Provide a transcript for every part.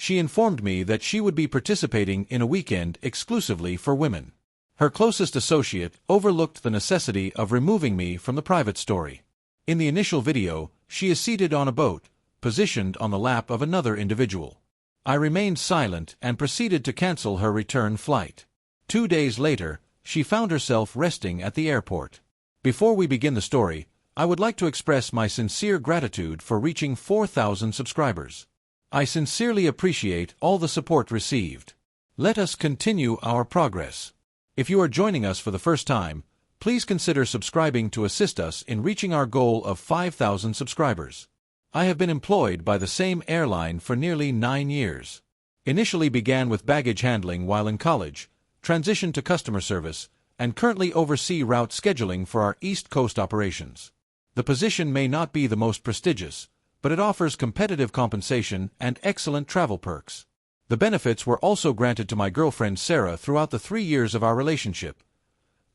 She informed me that she would be participating in a weekend exclusively for women. Her closest associate overlooked the necessity of removing me from the private story. In the initial video, she is seated on a boat, positioned on the lap of another individual. I remained silent and proceeded to cancel her return flight. 2 days later, she found herself resting at the airport. Before we begin the story, I would like to express my sincere gratitude for reaching 4,000 subscribers. I sincerely appreciate all the support received. Let us continue our progress. If you are joining us for the first time, please consider subscribing to assist us in reaching our goal of 5,000 subscribers. I have been employed by the same airline for nearly 9 years. Initially began with baggage handling while in college, transitioned to customer service, and currently oversee route scheduling for our East Coast operations. The position may not be the most prestigious, but it offers competitive compensation and excellent travel perks. The benefits were also granted to my girlfriend Sarah throughout the 3 years of our relationship.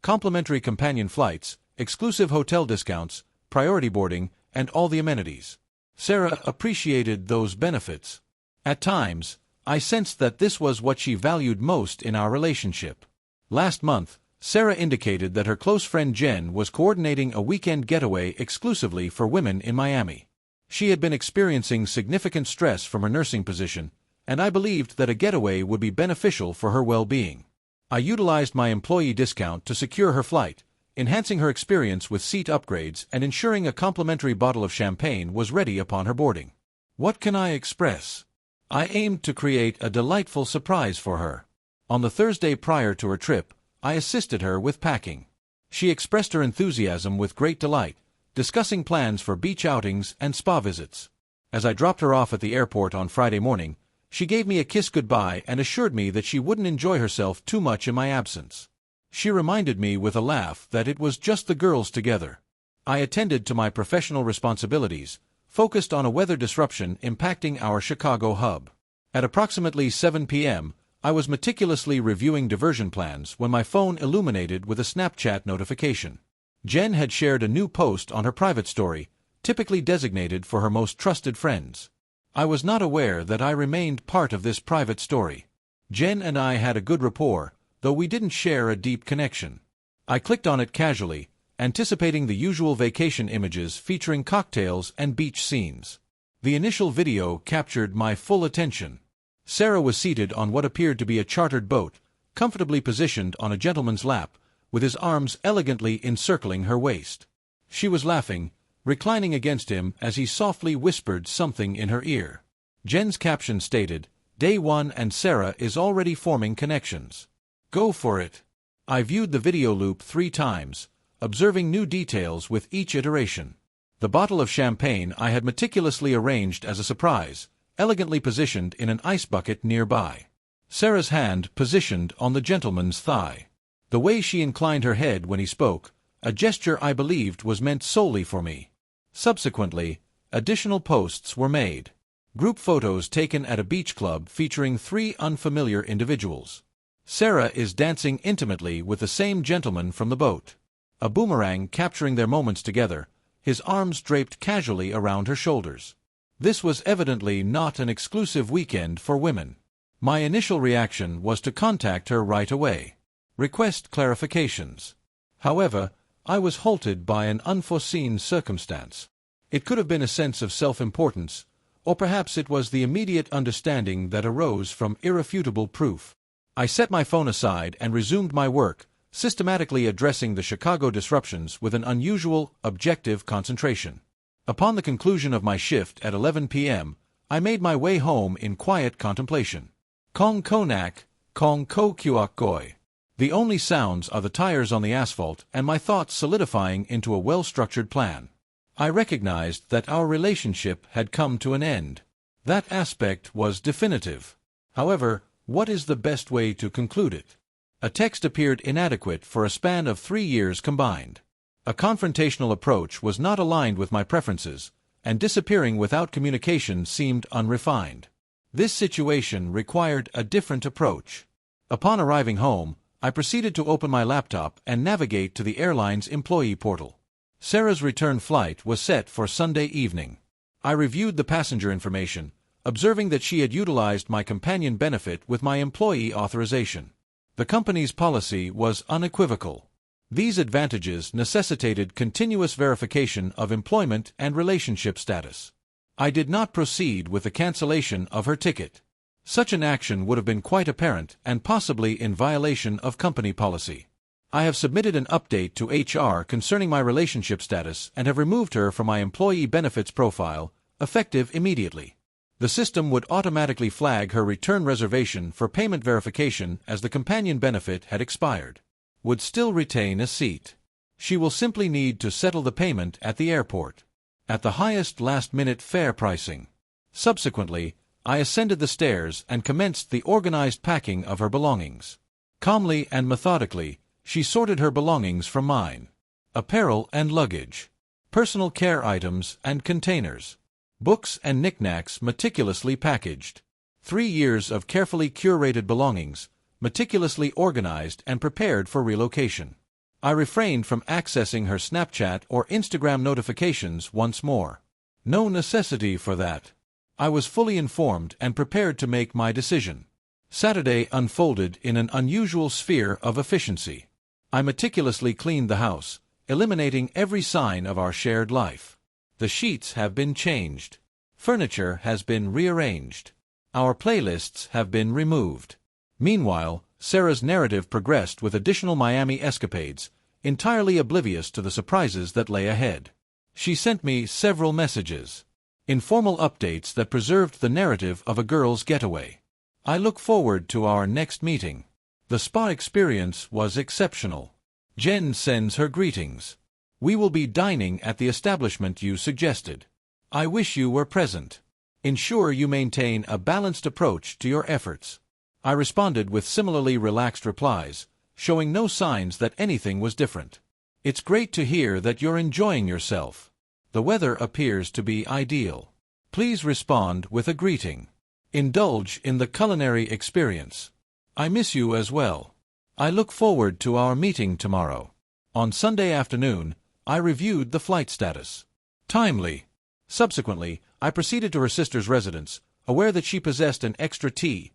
Complimentary companion flights, exclusive hotel discounts, priority boarding, and all the amenities. Sarah appreciated those benefits. At times, I sensed that this was what she valued most in our relationship. Last month, Sarah indicated that her close friend Jen was coordinating a weekend getaway exclusively for women in Miami. She had been experiencing significant stress from her nursing position, and I believed that a getaway would be beneficial for her well-being. I utilized my employee discount to secure her flight, enhancing her experience with seat upgrades and ensuring a complimentary bottle of champagne was ready upon her boarding. What can I express? I aimed to create a delightful surprise for her. On the Thursday prior to her trip, I assisted her with packing. She expressed her enthusiasm with great delight, discussing plans for beach outings and spa visits. As I dropped her off at the airport on Friday morning, she gave me a kiss goodbye and assured me that she wouldn't enjoy herself too much in my absence. She reminded me with a laugh that it was just the girls together. I attended to my professional responsibilities, focused on a weather disruption impacting our Chicago hub. At approximately 7 p.m., I was meticulously reviewing diversion plans when my phone illuminated with a Snapchat notification. Jen had shared a new post on her private story, typically designated for her most trusted friends. I was not aware that I remained part of this private story. Jen and I had a good rapport, though we didn't share a deep connection. I clicked on it casually, anticipating the usual vacation images featuring cocktails and beach scenes. The initial video captured my full attention. Sarah was seated on what appeared to be a chartered boat, comfortably positioned on a gentleman's lap, with his arms elegantly encircling her waist. She was laughing, reclining against him as he softly whispered something in her ear. Jen's caption stated, "Day 1 and Sarah is already forming connections. Go for it." I viewed the video loop 3 times, observing new details with each iteration. The bottle of champagne I had meticulously arranged as a surprise, elegantly positioned in an ice bucket nearby. Sarah's hand positioned on the gentleman's thigh. The way she inclined her head when he spoke, a gesture I believed was meant solely for me. Subsequently, additional posts were made. Group photos taken at a beach club featuring 3 unfamiliar individuals. Sarah is dancing intimately with the same gentleman from the boat. A boomerang capturing their moments together, his arms draped casually around her shoulders. This was evidently not an exclusive weekend for women. My initial reaction was to contact her right away. Request clarifications. However, I was halted by an unforeseen circumstance. It could have been a sense of self-importance, or perhaps it was the immediate understanding that arose from irrefutable proof. I set my phone aside and resumed my work, systematically addressing the Chicago disruptions with an unusual, objective concentration. Upon the conclusion of my shift at 11 p.m., I made my way home in quiet contemplation. Kong konak, kong ko kuak goi. The only sounds are the tires on the asphalt and my thoughts solidifying into a well-structured plan. I recognized that our relationship had come to an end. That aspect was definitive. However, what is the best way to conclude it? A text appeared inadequate for a span of 3 years combined. A confrontational approach was not aligned with my preferences, and disappearing without communication seemed unrefined. This situation required a different approach. Upon arriving home, I proceeded to open my laptop and navigate to the airline's employee portal. Sarah's return flight was set for Sunday evening. I reviewed the passenger information, observing that she had utilized my companion benefit with my employee authorization. The company's policy was unequivocal. These advantages necessitated continuous verification of employment and relationship status. I did not proceed with the cancellation of her ticket. Such an action would have been quite apparent and possibly in violation of company policy. I have submitted an update to HR concerning my relationship status and have removed her from my employee benefits profile, effective immediately. The system would automatically flag her return reservation for payment verification as the companion benefit had expired. Would still retain a seat. She will simply need to settle the payment at the airport, at the highest last-minute fare pricing. Subsequently, I ascended the stairs and commenced the organized packing of her belongings. Calmly and methodically, she sorted her belongings from mine. Apparel and luggage. Personal care items and containers. Books and knickknacks meticulously packaged. 3 years of carefully curated belongings, meticulously organized and prepared for relocation. I refrained from accessing her Snapchat or Instagram notifications once more. No necessity for that. I was fully informed and prepared to make my decision. Saturday unfolded in an unusual sphere of efficiency. I meticulously cleaned the house, eliminating every sign of our shared life. The sheets have been changed. Furniture has been rearranged. Our playlists have been removed. Meanwhile, Sarah's narrative progressed with additional Miami escapades, entirely oblivious to the surprises that lay ahead. She sent me several messages. Informal updates that preserved the narrative of a girl's getaway. I look forward to our next meeting. The spa experience was exceptional. Jen sends her greetings. We will be dining at the establishment you suggested. I wish you were present. Ensure you maintain a balanced approach to your efforts. I responded with similarly relaxed replies, showing no signs that anything was different. It's great to hear that you're enjoying yourself. The weather appears to be ideal. Please respond with a greeting. Indulge in the culinary experience. I miss you as well. I look forward to our meeting tomorrow. On Sunday afternoon, I reviewed the flight status. Timely. Subsequently, I proceeded to her sister's residence, aware that she possessed an extra tea.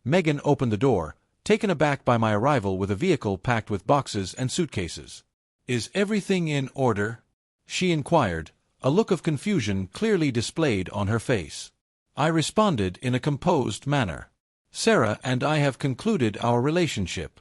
Megan opened the door, taken aback by my arrival with a vehicle packed with boxes and suitcases. Is everything in order? She inquired, a look of confusion clearly displayed on her face. I responded in a composed manner. Sarah and I have concluded our relationship.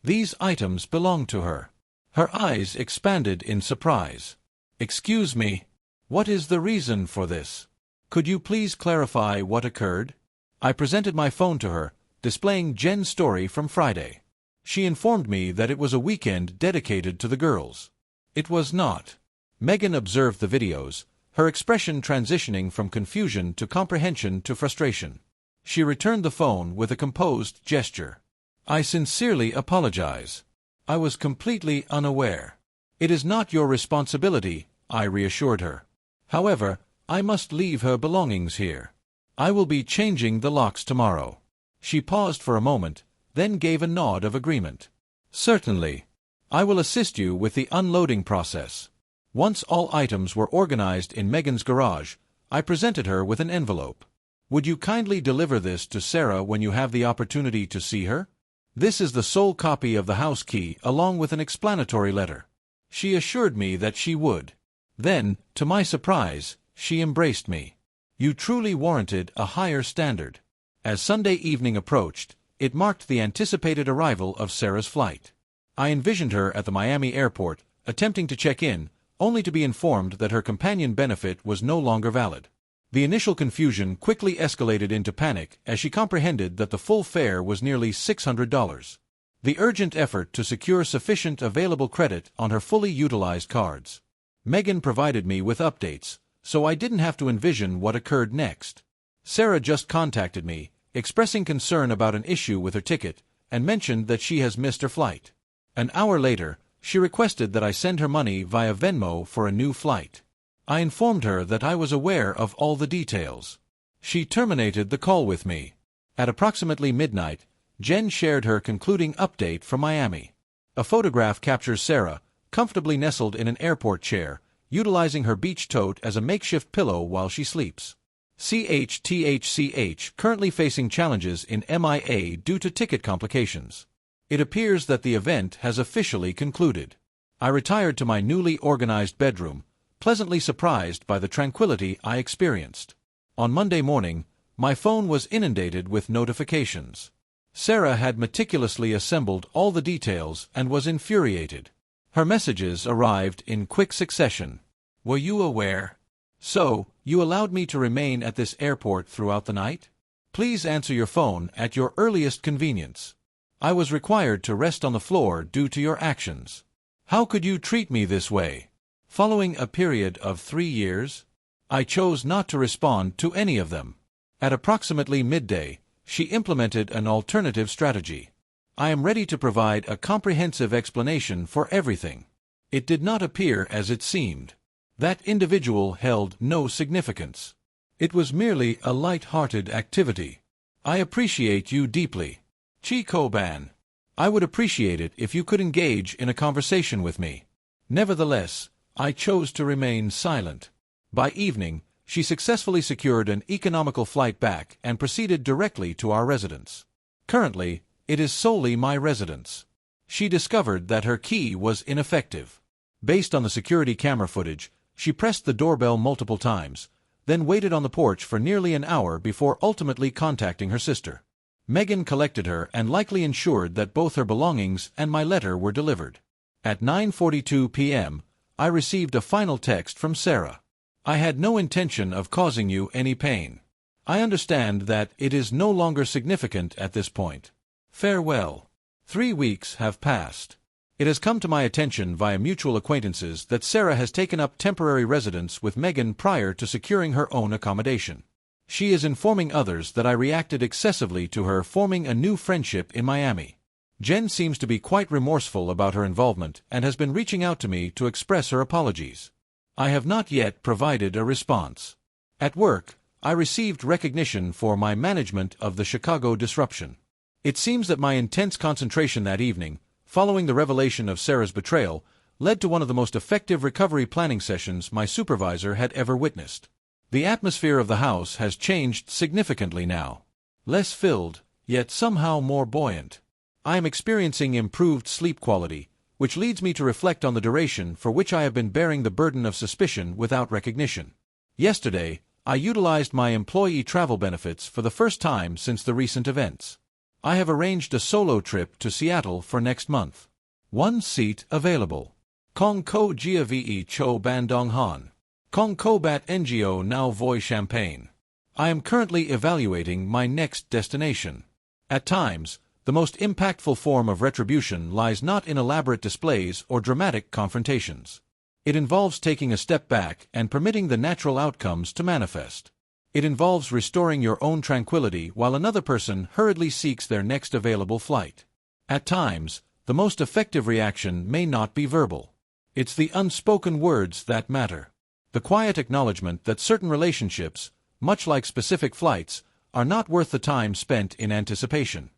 These items belong to her. Her eyes expanded in surprise. Excuse me. What is the reason for this? Could you please clarify what occurred? I presented my phone to her, displaying Jen's story from Friday. She informed me that it was a weekend dedicated to the girls. It was not. Megan observed the videos, her expression transitioning from confusion to comprehension to frustration. She returned the phone with a composed gesture. I sincerely apologize. I was completely unaware. It is not your responsibility, I reassured her. However, I must leave her belongings here. I will be changing the locks tomorrow. She paused for a moment, then gave a nod of agreement. Certainly. I will assist you with the unloading process. Once all items were organized in Megan's garage, I presented her with an envelope. Would you kindly deliver this to Sarah when you have the opportunity to see her? This is the sole copy of the house key along with an explanatory letter. She assured me that she would. Then, to my surprise, she embraced me. You truly warranted a higher standard. As Sunday evening approached, it marked the anticipated arrival of Sarah's flight. I envisioned her at the Miami airport, attempting to check in, only to be informed that her companion benefit was no longer valid. The initial confusion quickly escalated into panic as she comprehended that the full fare was nearly $600. The urgent effort to secure sufficient available credit on her fully utilized cards. Megan provided me with updates, so I didn't have to envision what occurred next. Sarah just contacted me, expressing concern about an issue with her ticket, and mentioned that she has missed her flight. An hour later, she requested that I send her money via Venmo for a new flight. I informed her that I was aware of all the details. She terminated the call with me. At approximately midnight, Jen shared her concluding update from Miami. A photograph captures Sarah, comfortably nestled in an airport chair, utilizing her beach tote as a makeshift pillow while she sleeps. CHTHCH currently facing challenges in MIA due to ticket complications. It appears that the event has officially concluded. I retired to my newly organized bedroom, pleasantly surprised by the tranquility I experienced. On Monday morning, my phone was inundated with notifications. Sarah had meticulously assembled all the details and was infuriated. Her messages arrived in quick succession. Were you aware? So, you allowed me to remain at this airport throughout the night? Please answer your phone at your earliest convenience. I was required to rest on the floor due to your actions. How could you treat me this way? Following a period of 3 years, I chose not to respond to any of them. At approximately midday, she implemented an alternative strategy. I am ready to provide a comprehensive explanation for everything. It did not appear as it seemed. That individual held no significance. It was merely a light-hearted activity. I appreciate you deeply. Chi-Koban. I would appreciate it if you could engage in a conversation with me. Nevertheless, I chose to remain silent. By evening, she successfully secured an economical flight back and proceeded directly to our residence. Currently, it is solely my residence. She discovered that her key was ineffective. Based on the security camera footage, she pressed the doorbell multiple times, then waited on the porch for nearly an hour before ultimately contacting her sister. Megan collected her and likely ensured that both her belongings and my letter were delivered. At 9:42 p.m., I received a final text from Sarah. I had no intention of causing you any pain. I understand that it is no longer significant at this point. Farewell. 3 weeks have passed. It has come to my attention via mutual acquaintances that Sarah has taken up temporary residence with Megan prior to securing her own accommodation. She is informing others that I reacted excessively to her forming a new friendship in Miami. Jen seems to be quite remorseful about her involvement and has been reaching out to me to express her apologies. I have not yet provided a response. At work, I received recognition for my management of the Chicago disruption. It seems that my intense concentration that evening, following the revelation of Sarah's betrayal, led to one of the most effective recovery planning sessions my supervisor had ever witnessed. The atmosphere of the house has changed significantly now. Less filled, yet somehow more buoyant. I am experiencing improved sleep quality, which leads me to reflect on the duration for which I have been bearing the burden of suspicion without recognition. Yesterday, I utilized my employee travel benefits for the first time since the recent events. I have arranged a solo trip to Seattle for next month. 1 seat available. Kong Ko Jia Ve Cho Bandong Han. Kong Ko Bat Ngo Now Voi Champagne. I am currently evaluating my next destination. At times, the most impactful form of retribution lies not in elaborate displays or dramatic confrontations. It involves taking a step back and permitting the natural outcomes to manifest. It involves restoring your own tranquility while another person hurriedly seeks their next available flight. At times, the most effective reaction may not be verbal. It's the unspoken words that matter. The quiet acknowledgement that certain relationships, much like specific flights, are not worth the time spent in anticipation.